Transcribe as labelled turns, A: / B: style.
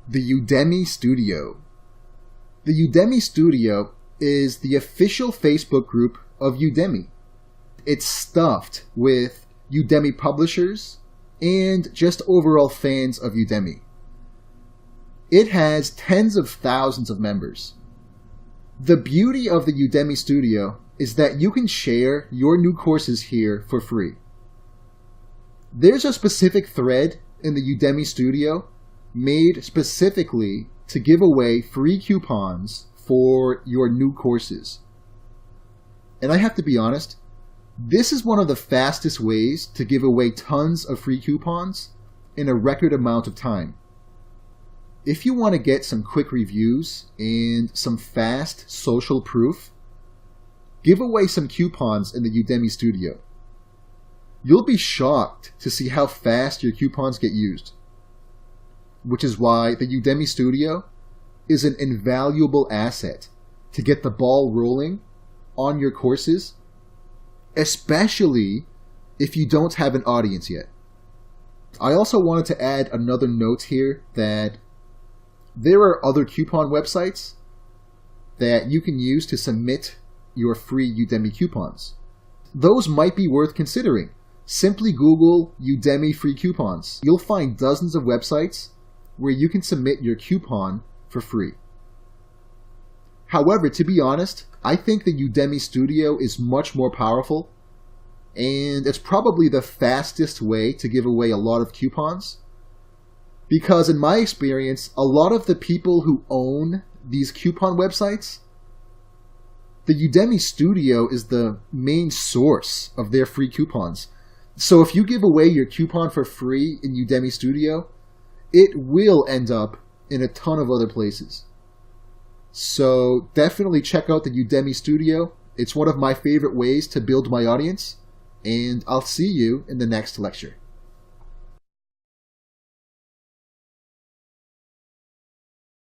A: The Udemy Studio. The Udemy Studio is the official Facebook group of Udemy. It's stuffed with Udemy publishers and just overall fans of Udemy. It has tens of thousands of members. The beauty of the Udemy Studio is that you can share your new courses here for free. There's a specific thread in the Udemy Studio made specifically to give away free coupons for your new courses. And I have to be honest, this is one of the fastest ways to give away tons of free coupons in a record amount of time. If you want to get some quick reviews and some fast social proof, give away some coupons in the Udemy Studio. You'll be shocked to see how fast your coupons get used, which is why the Udemy Studio is an invaluable asset to get the ball rolling on your courses, especially if you don't have an audience yet. I also wanted to add another note here that there are other coupon websites that you can use to submit your free Udemy coupons. Those might be worth considering. Simply Google Udemy free coupons. You'll find dozens of websites where you can submit your coupon for free. However, to be honest, I think the Udemy Studio is much more powerful, and it's probably the fastest way to give away a lot of coupons. Because in my experience, a lot of the people who own these coupon websites, the Udemy Studio is the main source of their free coupons. So if you give away your coupon for free in Udemy Studio, it will end up in a ton of other places. So definitely check out the Udemy Studio. It's one of my favorite ways to build my audience, and I'll see you in the next lecture.